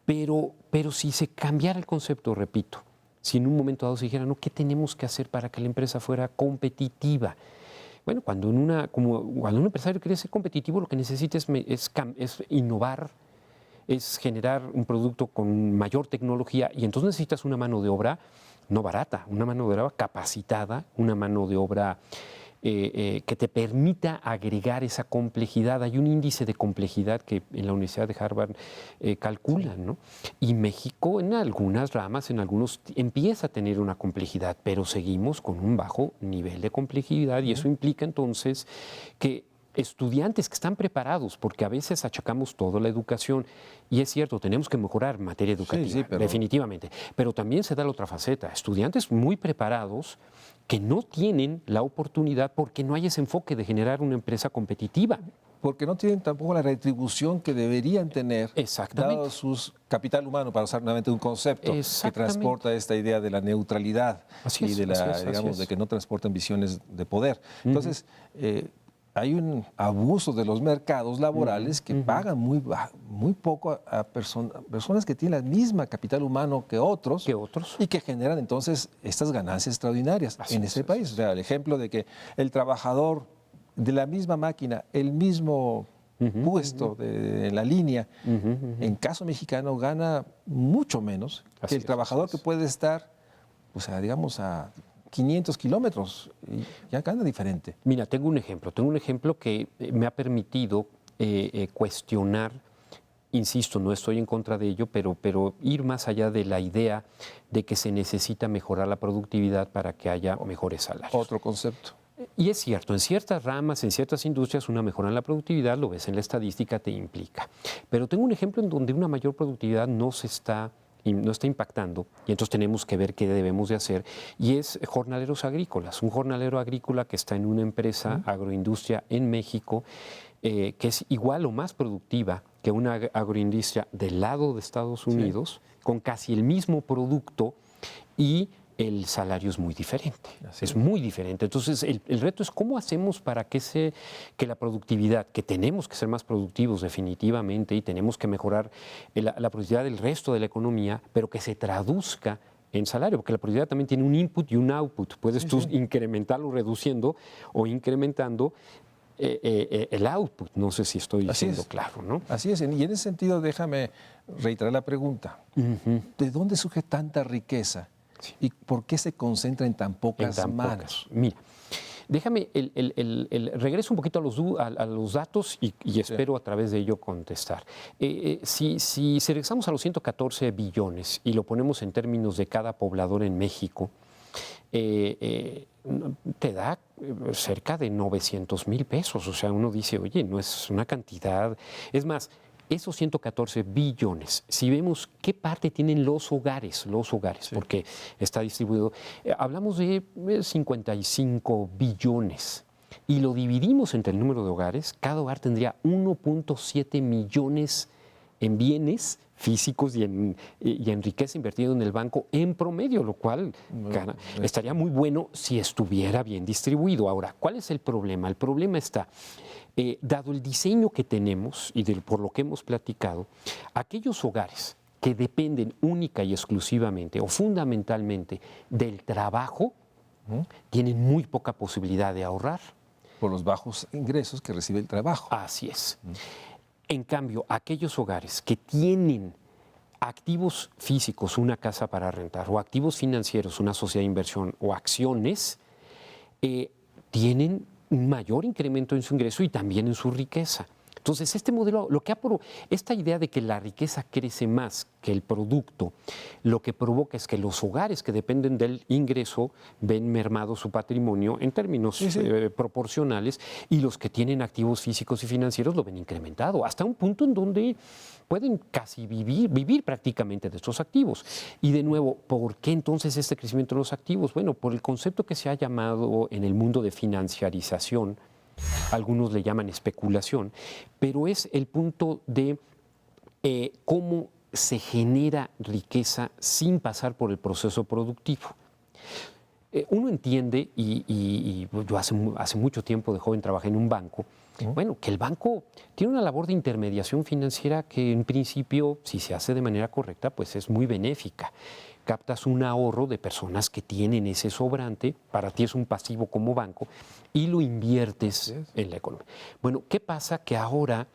Pero si se cambiara el concepto, repito, si en un momento dado se dijera, no, ¿qué tenemos que hacer para que la empresa fuera competitiva? Bueno, cuando un empresario quiere ser competitivo, lo que necesita es innovar, es generar un producto con mayor tecnología, y entonces necesitas una mano de obra no barata, una mano de obra capacitada, una mano de obra que te permita agregar esa complejidad. Hay un índice de complejidad que en la Universidad de Harvard calculan, ¿no? Y México en algunas ramas, en algunos, empieza a tener una complejidad, pero seguimos con un bajo nivel de complejidad, y eso implica entonces que estudiantes que están preparados, porque a veces achacamos toda la educación, y es cierto, tenemos que mejorar en materia educativa, definitivamente, pero también se da la otra faceta, estudiantes muy preparados que no tienen la oportunidad porque no hay ese enfoque de generar una empresa competitiva. Porque no tienen tampoco la retribución que deberían tener, Exactamente. dado su capital humano, para usar nuevamente un concepto que transporta esta idea de la neutralidad y de de que no transportan visiones de poder. Entonces, hay un abuso de los mercados laborales que pagan muy poco a personas que tienen la misma capital humano que otros y que generan entonces estas ganancias extraordinarias en ese país. O sea, el ejemplo de que el trabajador de la misma máquina, el mismo puesto en la línea, en caso mexicano gana mucho menos que el trabajador que puede estar, o sea, digamos, a 500 kilómetros, y ya gana diferente. Mira, tengo un ejemplo que me ha permitido cuestionar insisto, no estoy en contra de ello, pero ir más allá de la idea de que se necesita mejorar la productividad para que haya mejores salarios. Otro concepto. Y es cierto, en ciertas ramas, en ciertas industrias, una mejora en la productividad, lo ves en la estadística, te implica. Pero tengo un ejemplo en donde una mayor productividad no está impactando, y entonces tenemos que ver qué debemos de hacer, y es jornaleros agrícolas. Un jornalero agrícola que está en una empresa agroindustria en México, que es igual o más productiva que una agroindustria del lado de Estados Unidos, con casi el mismo producto, y el salario es muy diferente. Es muy diferente. Entonces, el reto es cómo hacemos para que la productividad, que tenemos que ser más productivos definitivamente y tenemos que mejorar la productividad del resto de la economía, pero que se traduzca en salario, porque la productividad también tiene un input y un output. Puedes tú incrementarlo reduciendo o incrementando el output. No sé si estoy diciendo claro, ¿no? Así es. Y en ese sentido, déjame reiterar la pregunta. ¿De dónde surge tanta riqueza? ¿Y por qué se concentra en tan pocas manos? Mira, déjame, regreso un poquito a los datos y espero a través de ello contestar. Si regresamos a los 114 billones y lo ponemos en términos de cada poblador en México, te da cerca de 900,000 pesos. O sea, uno dice, oye, no es una cantidad. Es más, esos 114 billones, si vemos qué parte tienen los hogares, porque está distribuido, hablamos de 55 billones y lo dividimos entre el número de hogares, cada hogar tendría 1.7 millones en bienes físicos y en riqueza invertida en el banco en promedio, lo cual estaría muy bueno si estuviera bien distribuido. Ahora, ¿cuál es el problema? El problema está, dado el diseño que tenemos y por lo que hemos platicado, aquellos hogares que dependen única y exclusivamente o fundamentalmente del trabajo, tienen muy poca posibilidad de ahorrar. Por los bajos ingresos que recibe el trabajo. Así es. En cambio, aquellos hogares que tienen activos físicos, una casa para rentar, o activos financieros, una sociedad de inversión o acciones, tienen un mayor incremento en su ingreso y también en su riqueza. Entonces, este modelo, esta idea de que la riqueza crece más que el producto, lo que provoca es que los hogares que dependen del ingreso ven mermado su patrimonio en términos proporcionales, y los que tienen activos físicos y financieros lo ven incrementado, hasta un punto en donde pueden casi vivir prácticamente de estos activos. Y de nuevo, ¿por qué entonces este crecimiento de los activos? Bueno, por el concepto que se ha llamado en el mundo de financiarización, algunos le llaman especulación, pero es el punto de cómo se genera riqueza sin pasar por el proceso productivo. Uno entiende, y yo hace mucho tiempo de joven trabajé en un banco, bueno, que el banco tiene una labor de intermediación financiera que en principio, si se hace de manera correcta, pues es muy benéfica. Captas un ahorro de personas que tienen ese sobrante, para ti es un pasivo como banco, y lo inviertes en la economía. Bueno, ¿qué pasa? Que ahora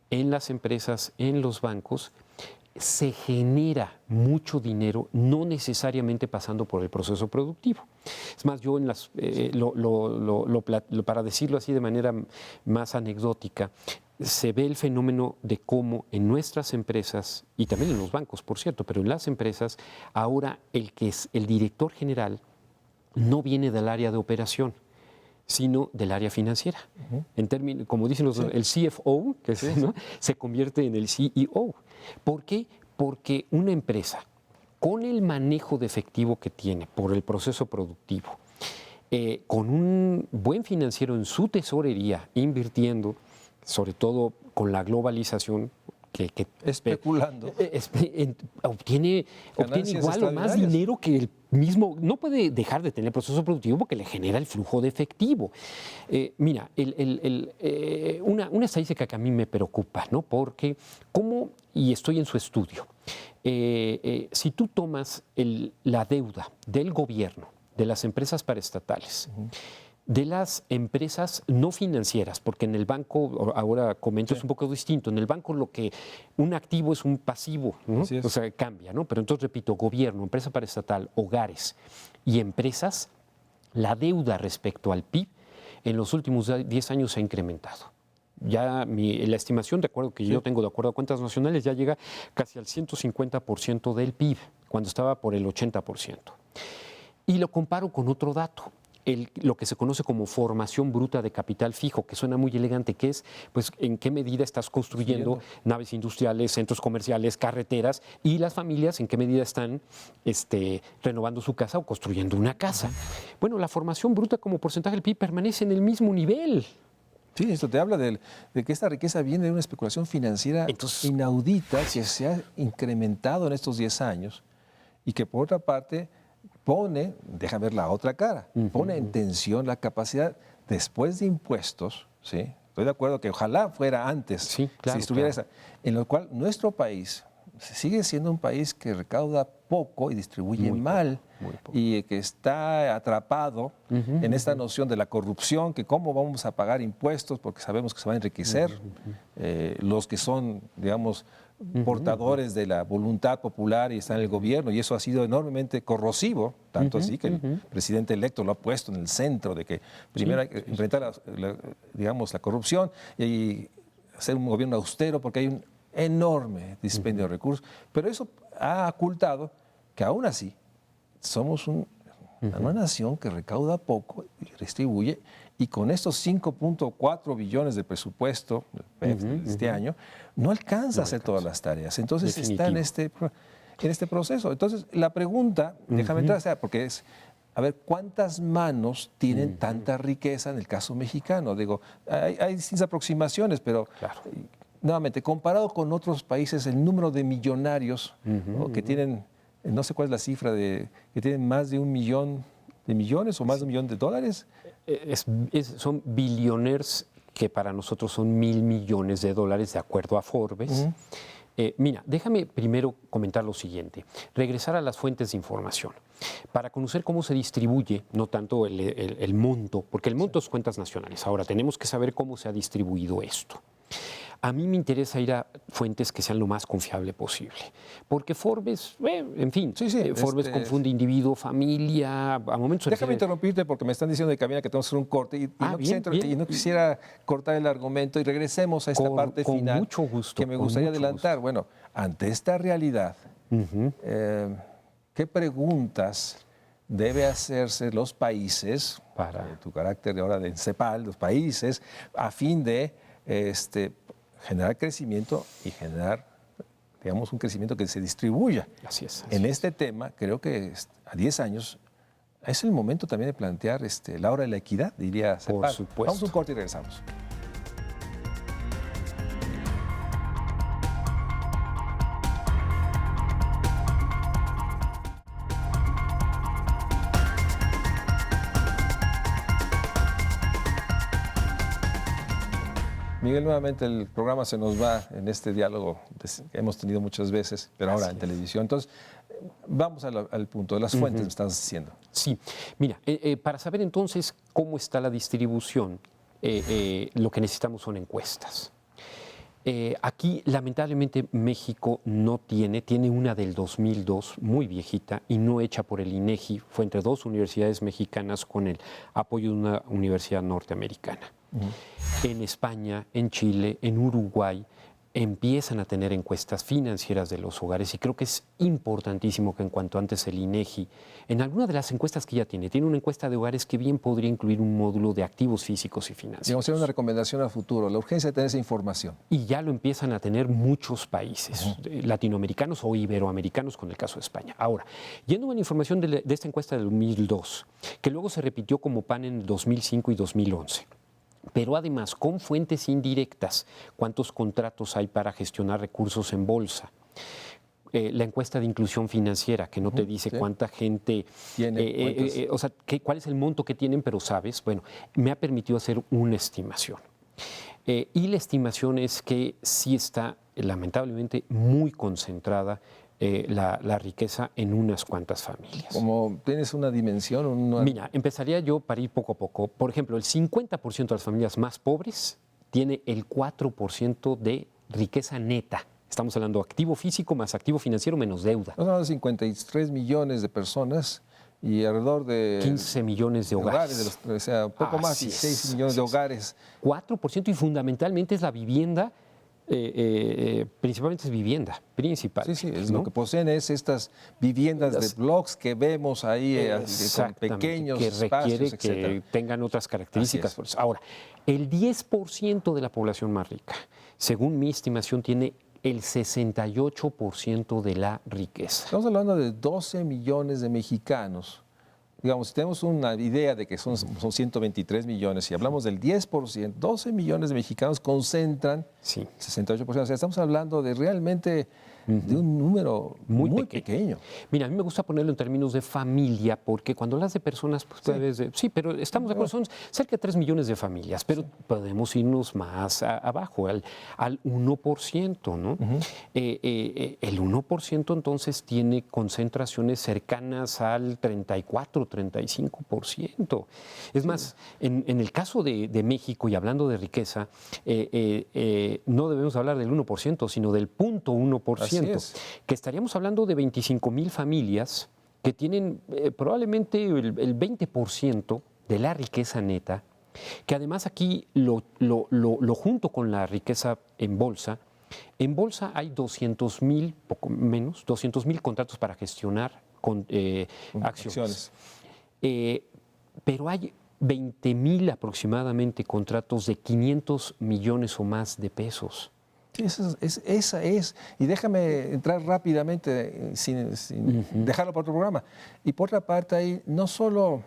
en las empresas, en los bancos, se genera mucho dinero, no necesariamente pasando por el proceso productivo. Es más, yo para decirlo así de manera más anecdótica, se ve el fenómeno de cómo en nuestras empresas, y también en los bancos, por cierto, pero en las empresas, ahora el que es el director general no viene del área de operación, sino del área financiera. En términos, como dicen el CFO, que es, ¿no?, se convierte en el CEO. ¿Por qué? Porque una empresa, con el manejo de efectivo que tiene por el proceso productivo, con un buen financiero en su tesorería, invirtiendo, sobre todo con la globalización, que especulando, obtiene igual o más dinero que el mismo. No puede dejar de tener el proceso productivo porque le genera el flujo de efectivo. Mira, una estadística que a mí me preocupa, ¿no? Porque y estoy en su estudio, si tú tomas la deuda del gobierno, de las empresas paraestatales, de las empresas no financieras, porque en el banco, ahora comento, es un poco distinto. En el banco un activo es un pasivo, ¿no? O sea, cambia, ¿no? Pero entonces, repito, gobierno, empresa paraestatal, hogares y empresas, la deuda respecto al PIB en los últimos 10 años se ha incrementado. Ya la estimación, de acuerdo que yo tengo de acuerdo a cuentas nacionales, ya llega casi al 150% del PIB, cuando estaba por el 80%. Y lo comparo con otro dato. Lo que se conoce como formación bruta de capital fijo, que suena muy elegante, que es pues en qué medida estás construyendo naves industriales, centros comerciales, carreteras, y las familias en qué medida están renovando su casa o construyendo una casa. Bueno, la formación bruta como porcentaje del PIB permanece en el mismo nivel. Sí, esto te habla de que esta riqueza viene de una especulación financiera inaudita que se ha incrementado en estos 10 años y que por otra parte pone, deja ver la otra cara, pone en tensión la capacidad después de impuestos, ¿sí? Estoy de acuerdo que ojalá fuera antes, sí, claro, si estuviera esa, en lo cual nuestro país sigue siendo un país que recauda poco y distribuye mal y que está atrapado en esta noción de la corrupción, que cómo vamos a pagar impuestos porque sabemos que se va a enriquecer los que son, digamos, portadores de la voluntad popular y están en el gobierno, y eso ha sido enormemente corrosivo, tanto así que el presidente electo lo ha puesto en el centro de que primero hay que enfrentar digamos, la corrupción y hacer un gobierno austero porque hay un enorme dispendio de recursos, pero eso ha ocultado que aún así somos una nación que recauda poco y distribuye, y con estos 5.4 billones de presupuesto de este año, no alcanza a hacer todas las tareas. Entonces está en este proceso. Entonces la pregunta, déjame entrar, porque es, a ver, ¿cuántas manos tienen tanta riqueza en el caso mexicano? Digo, hay distintas aproximaciones, pero nuevamente, comparado con otros países, el número de millonarios que tienen, no sé cuál es la cifra, que tienen más de 1 millón de millones o más de 1 millón de dólares. Son billionaires que para nosotros son 1.000 millones de dólares, de acuerdo a Forbes. Mira, déjame primero comentar lo siguiente, regresar a las fuentes de información, para conocer cómo se distribuye, no tanto el monto, porque el monto es cuentas nacionales. Ahora, tenemos que saber cómo se ha distribuido esto. A mí me interesa ir a fuentes que sean lo más confiable posible, porque Forbes, en fin, Forbes confunde individuo, familia, a momentos... Déjame interrumpirte porque me están diciendo de cabina que tenemos que hacer un corte y no quisiera cortar el argumento y regresemos a esta parte final mucho gusto, que me gustaría adelantar. Gusto. Bueno, ante esta realidad, ¿qué preguntas debe hacerse los países, para tu carácter de ahora de CEPAL, los países, a fin de generar crecimiento y generar, digamos, un crecimiento que se distribuya? Así es. En este tema, creo que a 10 años es el momento también de plantear la hora de la equidad, diría CEPAL. Por supuesto. Vamos a un corte y regresamos. Miguel, nuevamente el programa se nos va en este diálogo que hemos tenido muchas veces, pero ahora en televisión. Entonces, vamos al punto de las fuentes, me estás diciendo. Sí, mira, para saber entonces cómo está la distribución, lo que necesitamos son encuestas. Aquí, lamentablemente, México no tiene una del 2002, muy viejita, y no hecha por el INEGI, fue entre 2 universidades mexicanas con el apoyo de una universidad norteamericana. En España, en Chile, en Uruguay, empiezan a tener encuestas financieras de los hogares, y creo que es importantísimo que en cuanto antes el INEGI, en alguna de las encuestas que ya tiene una encuesta de hogares que bien podría incluir un módulo de activos físicos y financieros. Digamos, ser una recomendación a futuro, la urgencia de tener esa información. Y ya lo empiezan a tener muchos países latinoamericanos o iberoamericanos, con el caso de España. Ahora, yendo a la información de esta encuesta del 2002, que luego se repitió como PAN en el 2005 y 2011. Pero además, con fuentes indirectas, ¿cuántos contratos hay para gestionar recursos en bolsa? La encuesta de inclusión financiera, que no te dice cuánta gente tiene, o sea, cuál es el monto que tienen, pero sabes, bueno, me ha permitido hacer una estimación. Y la estimación es que sí está, lamentablemente, muy concentrada la riqueza en unas cuantas familias. ¿Como tienes una dimensión? Mira, empezaría yo para ir poco a poco. Por ejemplo, el 50% de las familias más pobres tiene el 4% de riqueza neta. Estamos hablando de activo físico más activo financiero menos deuda. Nos hablamos de 53 millones de personas y alrededor de 15 millones de hogares. o sea, poco más Así de es, 6 millones de hogares. 4% y fundamentalmente es la vivienda, principalmente es vivienda principal. Sí, sí, ¿no? lo que poseen es estas viviendas de blocks que vemos ahí con Exactamente, pequeños que requiere espacios, que etcétera. tengan otras características. Así es. Ahora, el 10% de la población más rica, según mi estimación, tiene el 68% de la riqueza. Estamos hablando de 12 millones de mexicanos. Digamos, si tenemos una idea de que son 123 millones, si hablamos del 10%, 12 millones de mexicanos concentran Sí. 68%. O sea, estamos hablando de realmente de un número muy pequeño. Mira, a mí me gusta ponerlo en términos de familia, porque cuando hablas de personas, pues sí, pero estamos de acuerdo, son cerca de 3 millones de familias, pero podemos irnos más abajo, al 1%, ¿no? El 1% entonces tiene concentraciones cercanas al 34, 35%. Es más, en el caso de México, y hablando de riqueza, no debemos hablar del 1%, sino del 0.1%. Que estaríamos hablando de 25,000 familias que tienen probablemente el 20% de la riqueza neta, que además aquí lo junto con la riqueza en bolsa hay 200,000, poco menos, 200,000 contratos para gestionar acciones. Pero hay 20,000 aproximadamente contratos de 500 millones o más de pesos. Esa es, y déjame entrar rápidamente sin dejarlo para otro programa. Y por otra parte hay no solo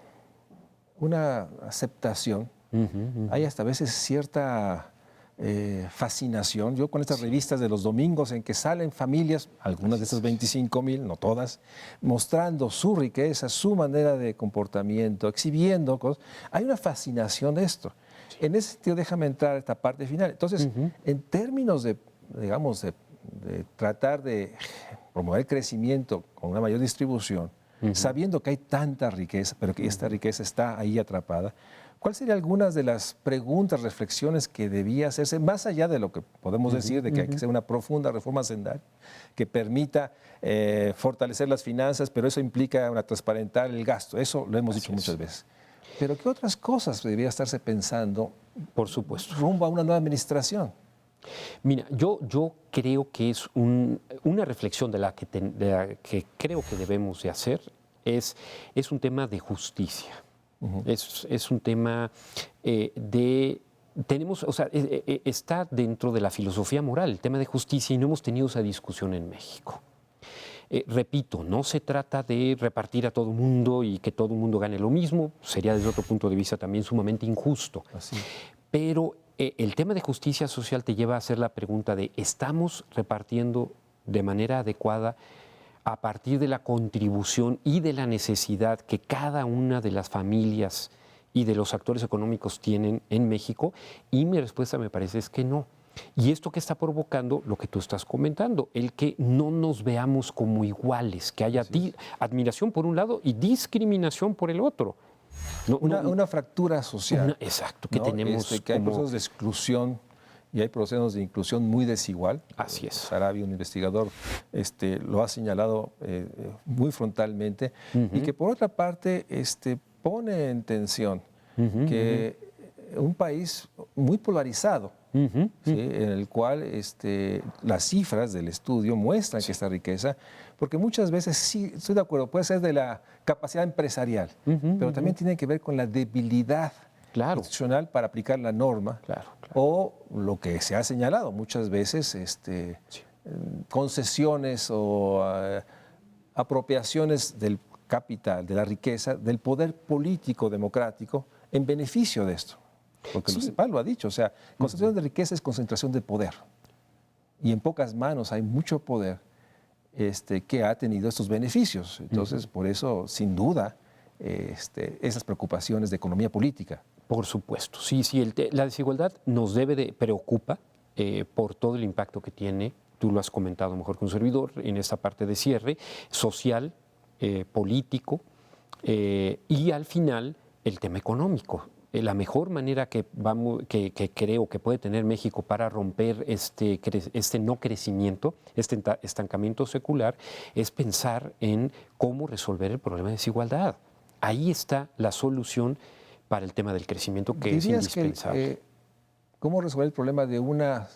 una aceptación, hay hasta a veces cierta fascinación. Yo con estas revistas de los domingos en que salen familias, algunas de esas 25,000, no todas, mostrando su riqueza, su manera de comportamiento, exhibiendo cosas, hay una fascinación de esto. En ese sentido, déjame entrar a esta parte final. Entonces, en términos de, digamos, de tratar de promover el crecimiento con una mayor distribución, sabiendo que hay tanta riqueza, pero que esta riqueza está ahí atrapada, ¿cuáles serían algunas de las preguntas, reflexiones que debía hacerse, más allá de lo que podemos decir, de que hay que hacer una profunda reforma hacendaria que permita fortalecer las finanzas, pero eso implica transparentar el gasto? Eso lo hemos dicho muchas veces. Pero ¿qué otras cosas debería estarse pensando? Por supuesto. Rumbo a una nueva administración. Mira, yo creo que es una reflexión de la que creo que debemos de hacer, es un tema de justicia. Es un tema tenemos, o sea, está dentro de la filosofía moral, el tema de justicia, y no hemos tenido esa discusión en México. Repito, no se trata de repartir a todo el mundo y que todo el mundo gane lo mismo, sería desde otro punto de vista también sumamente injusto. Así. Pero el tema de justicia social te lleva a hacer la pregunta de, ¿estamos repartiendo de manera adecuada a partir de la contribución y de la necesidad que cada una de las familias y de los actores económicos tienen en México? Y mi respuesta me parece es que no. Y esto que está provocando lo que tú estás comentando, el que no nos veamos como iguales, que haya admiración por un lado y discriminación por el otro. Una fractura social. Exacto, que tenemos que hay procesos de exclusión y hay procesos de inclusión muy desigual. Así es. Sarabia, un investigador, lo ha señalado muy frontalmente, y que por otra parte pone en tensión que un país muy polarizado, ¿sí? En el cual las cifras del estudio muestran que esta riqueza, porque muchas veces, sí, estoy de acuerdo, puede ser de la capacidad empresarial, pero también tiene que ver con la debilidad institucional para aplicar la norma, o lo que se ha señalado muchas veces, concesiones o apropiaciones del capital, de la riqueza, del poder político democrático en beneficio de esto. Porque el CEPAL lo ha dicho, o sea, concentración de riqueza es concentración de poder. Y en pocas manos hay mucho poder que ha tenido estos beneficios. Entonces, por eso, sin duda, esas preocupaciones de economía política. Por supuesto, sí, la desigualdad nos preocupa por todo el impacto que tiene, tú lo has comentado mejor que un servidor, en esta parte de cierre, social, político, y al final el tema económico. la mejor manera que creo que puede tener México para romper este no crecimiento, este estancamiento secular, es pensar en cómo resolver el problema de desigualdad. Ahí está la solución para el tema del crecimiento, que es indispensable. ¿Cómo resolver el problema de una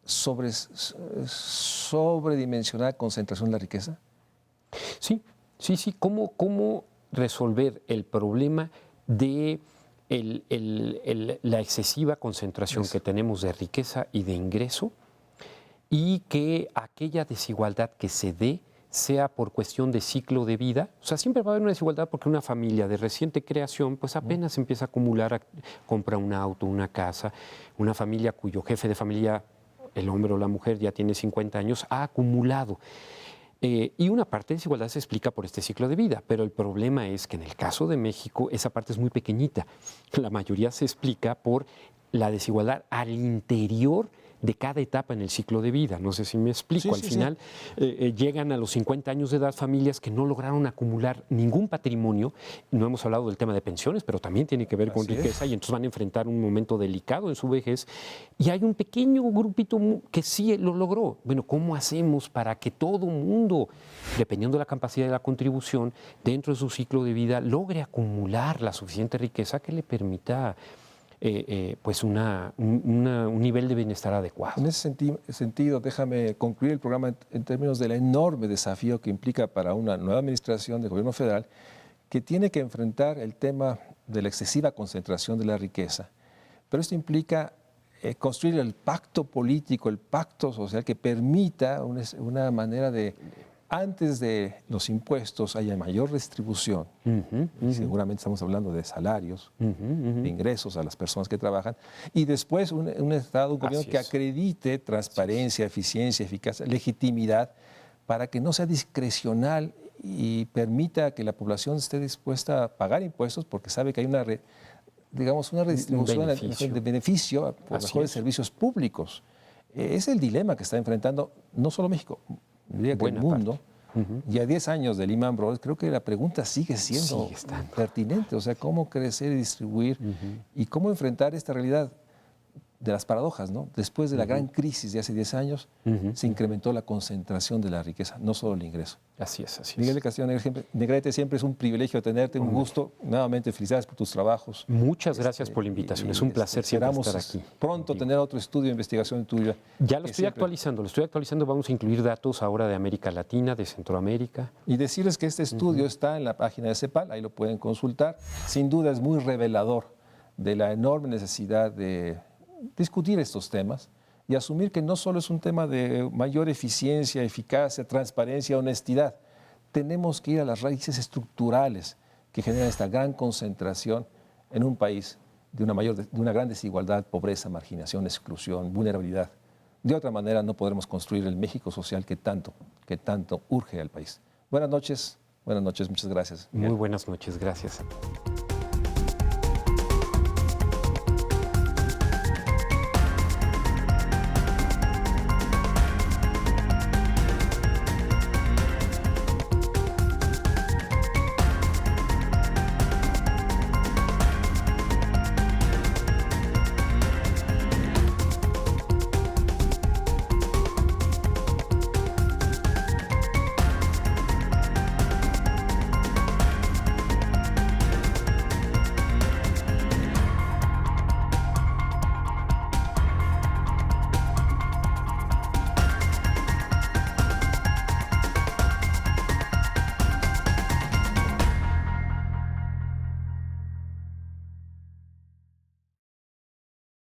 sobredimensionada concentración de la riqueza? Sí. ¿Cómo resolver el problema de la excesiva concentración que tenemos de riqueza y de ingreso, y que aquella desigualdad que se dé sea por cuestión de ciclo de vida? O sea, siempre va a haber una desigualdad porque una familia de reciente creación pues apenas empieza a acumular, compra un auto, una casa. Una familia cuyo jefe de familia, el hombre o la mujer, ya tiene 50 años, ha acumulado. Y una parte de desigualdad se explica por este ciclo de vida, pero el problema es que en el caso de México esa parte es muy pequeñita. La mayoría se explica por la desigualdad al interior de cada etapa en el ciclo de vida. No sé si me explico. Al final llegan a los 50 años de edad familias que no lograron acumular ningún patrimonio. No hemos hablado del tema de pensiones, pero también tiene que ver con riqueza, y entonces van a enfrentar un momento delicado en su vejez. Y hay un pequeño grupito que sí lo logró. Bueno, ¿cómo hacemos para que todo mundo, dependiendo de la capacidad de la contribución, dentro de su ciclo de vida, logre acumular la suficiente riqueza que le permita pues un nivel de bienestar adecuado? En ese sentido, déjame concluir el programa en términos del enorme desafío que implica para una nueva administración del gobierno federal, que tiene que enfrentar el tema de la excesiva concentración de la riqueza. Pero esto implica construir el pacto político, el pacto social que permita una manera de, antes de los impuestos, haya mayor distribución. Seguramente estamos hablando de salarios, de ingresos a las personas que trabajan, y después un Estado, un gobierno que acredite transparencia, eficiencia, eficacia, legitimidad, para que no sea discrecional y permita que la población esté dispuesta a pagar impuestos porque sabe que hay una redistribución de beneficio por mejores servicios públicos. Es el dilema que está enfrentando no solo México, diría que el mundo. Y a 10 años de Lehman Brothers, creo que la pregunta sigue siendo pertinente. O sea, cómo crecer y distribuir y cómo enfrentar esta realidad de las paradojas, ¿no? Después de la gran crisis de hace 10 años, se incrementó la concentración de la riqueza, no solo el ingreso. Así es. Miguel de Castillo Negrete, siempre es un privilegio tenerte, un gusto. Nuevamente, felicidades por tus trabajos. Muchas gracias por la invitación. Es un placer siempre estar aquí. Pronto tener otro estudio de investigación tuya. Ya lo estoy actualizando. Vamos a incluir datos ahora de América Latina, de Centroamérica. Y decirles que este estudio está en la página de CEPAL, ahí lo pueden consultar. Sin duda es muy revelador de la enorme necesidad de discutir estos temas y asumir que no solo es un tema de mayor eficiencia, eficacia, transparencia, honestidad. Tenemos que ir a las raíces estructurales que generan esta gran concentración en un país de una gran desigualdad, pobreza, marginación, exclusión, vulnerabilidad. De otra manera no podremos construir el México social que tanto urge al país. Buenas noches, muchas gracias. Muy buenas noches, gracias.